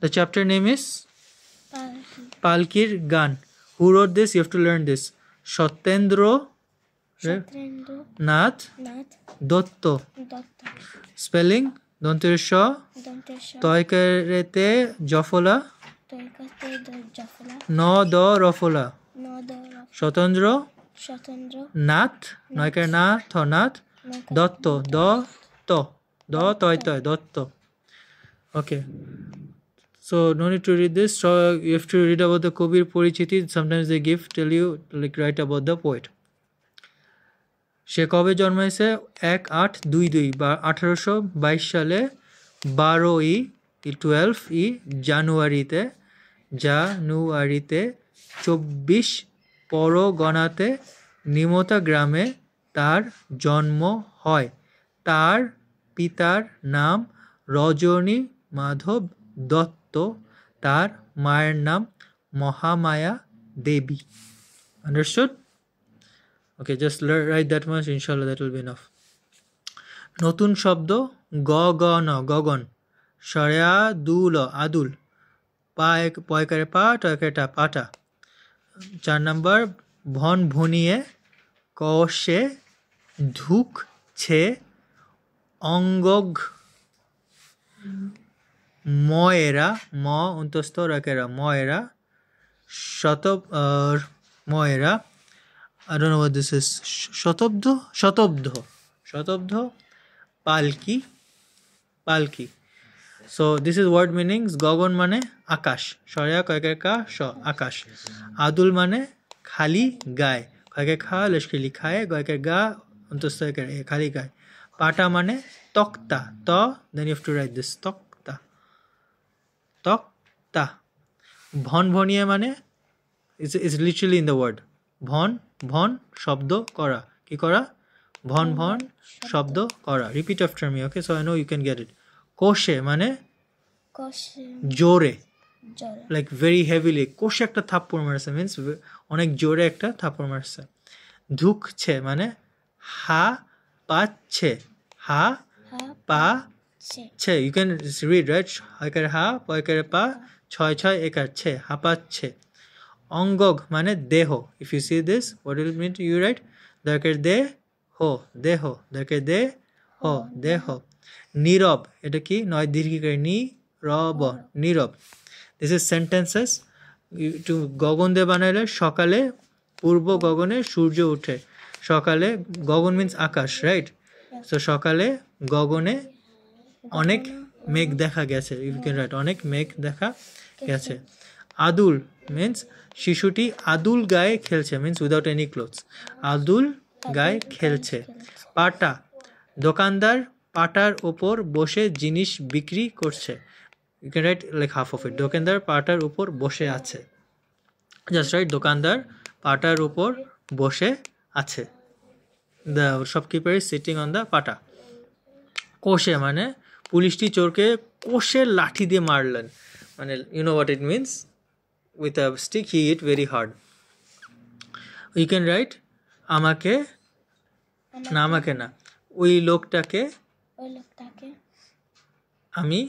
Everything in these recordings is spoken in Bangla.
The chapter name is Palki. Palkir Gan. Who wrote this? You have to learn this. Satyendra Satyendra Nath Nath Dotto. Datta. Spelling Donter Sha Dantesha. Toikarete Jofola Toikate Jafala. No Do Rofola. Nodara. Satyendra Shatendra. Nath Noikar Na Thonath Dotto Do Toy Dotto. Okay. So no need to read this. So you have to read about the Kobir Porichiti. Sometimes they tell you like write about the poet. সে কবে জন্মাইছে 1822 বা 1822 সালে 12 জানুয়ারিতে 24 পরগনাতে নিমতা গ্রামে তার জন্ম হয়। তার পিতার নাম রজনী মাধব দত্ত, তার মায়ের নাম মহামায়া দেবী। Understood? Okay, just write that much. Inshallah, that will be enough. নতুন শব্দ গগন গগন, সরেয়া দুল আদুল, পয়কারে পা টয়কারে পাটা। 4 নম্বর ভন ভনিয়ে কষে ঢুকছে অঙ্গগ ময়েরা ম অন্তস্থ রাকেরা ময়েরা ময়েরা I don't know what this is. Shatabdho palki. So this is word meanings. Gagan mane akash, shorya koyakar ka sho akash. Adul mane khali gay, koyakar kha lashkili khaye, koyakar ga antostha khali gay. Pata mane tokta, to then you have to write this tokta. Bhon bhoniye mane is literally in the word. ভন শব্দ করা, কি করা? ভন শব্দ করা। Repeat after me, okay? So I know you can get it. কোষে মানে জোরে, লাইক ভেরি হেভিলি। কোষে একটা থাপ্পড় মারছে, মিনস অনেক জোরে একটা থাপ্পড় মারছে। ঢুকছে মানে হা পাচ্ছে, হা পাচ্ছে। You can read, right? হয়কারে হা পয়কারে পা ছয় একাচ্ছে, হাঁপাচ্ছে। অঙ্গগ মানে দেহ। If you see this, what will mean you right? দরকার দেহ, দেহ, দরকার দেহ। নীরব, এটা কি? নয় দীর্ঘিকার নি রব, নীরব। This is sentences. একটু গগন দিয়ে বানাইলে সকালে পূর্ব গগনে সূর্য উঠে। সকালে গগন মিন্স আকাশ, রাইট? সো সকালে গগনে অনেক মেঘ দেখা গেছে। ইউ ক্যান রাইট অনেক মেঘ দেখা গেছে। আদুল মিন্স শিশুটি আদুল গায়ে খেলছে, মিন্স উইদাউট এনি ক্লোথস। আদুল গায়ে খেলছে। পাটা, দোকানদার পাটার ওপর বসে জিনিস বিক্রি করছে। You can write like half of it. দোকানদার পাটার উপর বসে আছে। জাস্ট রাইট দোকানদার পাটার উপর বসে আছে। The shopkeeper is sitting on the pata. কোষে মানে পুলিশটি চোরকে কোষের লাঠি দিয়ে মারলেন, মানে you know what it means. With a stick he hit very hard. You can write আমাকে না ওই লোকটাকে আমি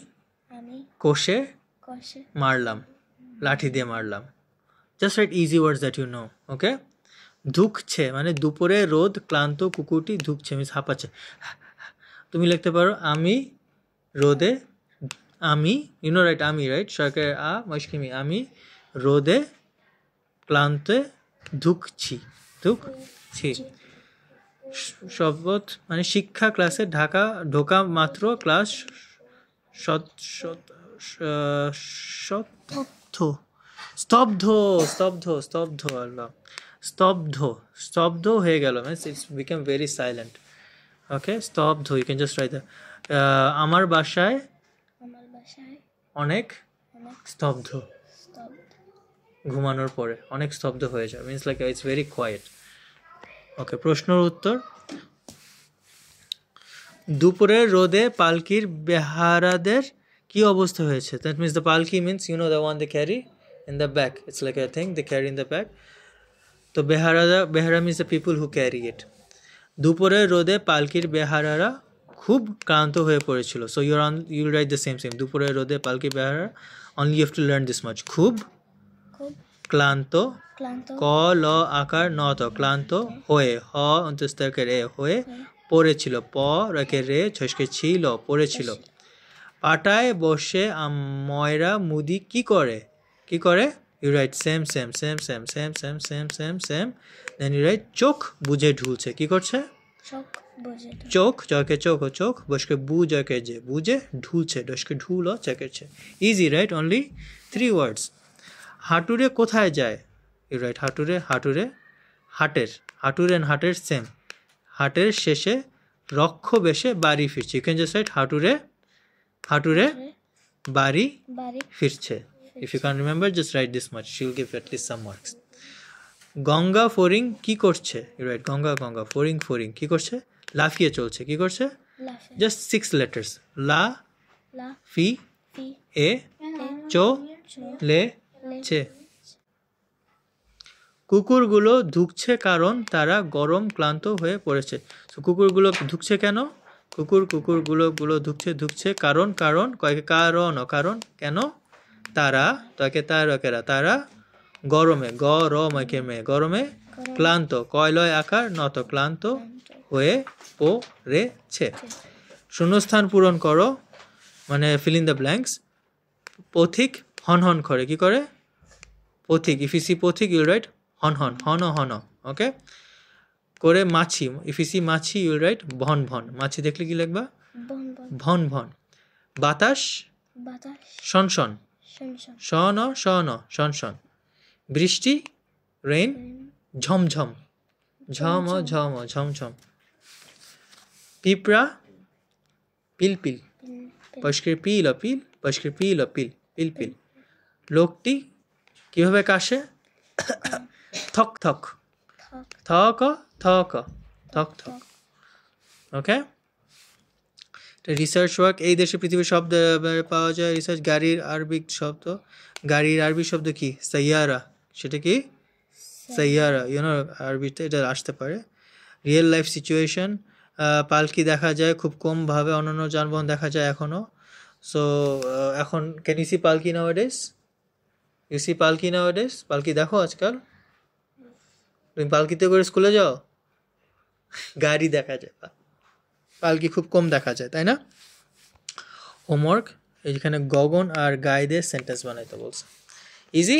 কোষে মারলাম, লাঠি দিয়ে মারলাম। Just write easy words that you know, okay? ধুকছে মানে দুপুরে রোদ ক্লান্ত কুকুরটি ধুকছে, মিন্স হাঁপাচ্ছে। তুমি লিখতে পারো আমি রোদে, আমি, ইউ নো রাইট, আমি, রাইট? সরকার আ মুশকিমি, আমি রোদে ক্লান্তে ধুকছি। শপথ মানে শিক্ষা ক্লাসে ঢোকা মাত্র ক্লাস স্তব্ধ আল্লাহ, স্তব্ধ হয়ে গেল, means it's become very silent. Okay, স্তব্ধ। You can just write that. আমার বাসায় অনেক স্তব্ধ, ঘুমানোর পরে অনেক স্তব্ধ হয়ে যায়, means like it's very quiet. Okay, প্রশ্নের উত্তর। দুপুরের রোদে পালকির বেহারাদের কি অবস্থা হয়েছে? That means the palki means you know the one they carry in the back, it's like a thing they carry in the back. তো behara means the people who carry it. দুপুরের রোদে পালকির বেহারারা খুব ক্লান্ত হয়ে পড়েছিল। So you'll write the same দুপুরের রোদে পালকি বেহারা। Only you have to learn this much. খুব খুব ক্লান্ত, ক্লান্ত ক ল আকার ন ত, ক্লান্ত হয়ে, হ অন্তস্তকের এ, হয়ে পড়েছিল, প রকে রে ছসকে ছিল, পড়েছিল। পাটায় বসে ময়রা মুদি কি করে? কি করে? You write same then you write চোখ বুঝে ঢুলছে। কি করছে? চোখ বুঝে চোখ, জয়কে চোখ ও চোখ, বসকে বু জয়কে যে, বুঝে ঢুলছে, ডসকে ঢুল ও চেকেছে। Easy right? Only 3 words. হাঁটুরে কোথায় যায়? ইউ রাইট হাঁটুরে, হাঁটুরে হাটের, হাঁটুর অ্যান্ড হাটের সেম। হাটের শেষে রক্ষ বেশে বাড়ি ফিরছে। ইউ ক্যান জাস্ট রাইট হাঁটুরে, হাঁটুরে বাড়ি বাড়ি ফিরছে। If you can remember just write this much, she will give at least some marks. গঙ্গা ফরিং কি করছে? ইউ রাইট গঙ্গা, গঙ্গা ফরিং, ফরিং কি করছে? লাফিয়ে চলছে। কি করছে? লাফে জাস্ট 6 letters, লা লা ফি ফি এ চো চো লে লে ছে। কুকুরগুলো ধুকছে কারণ তারা গরম ক্লান্ত হয়ে পড়েছে। তো কুকুরগুলো ধুকছে কেন? কুকুরগুলো ধুকছে কারণ, কয়েক কারণ, কারণ কেন? তারা তাকে তারকেরা, তারা গরমে, গরমে মে, গরমে ক্লান্ত, কয়লয় আকার নত, ক্লান্ত হয়ে পড়েছে। শূন্যস্থান পূরণ করো, মানে ফিল ইন দ্য ব্ল্যাঙ্কস। পথিক হন করে। কি করে? পথিক, ইফ ইউ সি পথিক ইউল রাইট হন। ওকে করে মাছি, ইফ ইউ সি মাছি ইউল রাইট ভন। মাছি দেখলে কি লিখবা? বন বন ভন। বাতাস বাতাস শন, শনশন শন। বৃষ্টি রেইন ঝমঝম, ঝমঝম। পিঁপড়া পিলপিল, পশকের পিল, পশকের পিল, পিল। লোকটি কিভাবে কাশে? থক থক ওকে। Research work. এই দেশে পৃথিবীর শব্দ পাওয়া যায় রিসার্চ। গাড়ির আরবিক শব্দ, গাড়ির আরবি শব্দ কি? সাইয়ারা। সেটা কি? সাইয়ারা। আরবিতে এটা আসতে পারে। রিয়েল লাইফ সিচুয়েশন, পালকি দেখা যায় খুব কম ভাবে, অন্যান্য যানবাহন দেখা যায় এখনো। সো এখন ক্যান ইউ সি পালকি নাওয়াডেজ? ইউ সি পালকি নাওয়াডেজ? পালকি দেখো আজকাল? তুমি পালকিতে করে স্কুলে যাও? গাড়ি দেখা যায়, পালকি খুব কম দেখা যায়, তাই না? হোমওয়ার্ক, এইখানে গগন আর গাইদের সেন্টেন্স বানাইতে বলছে। ইজি।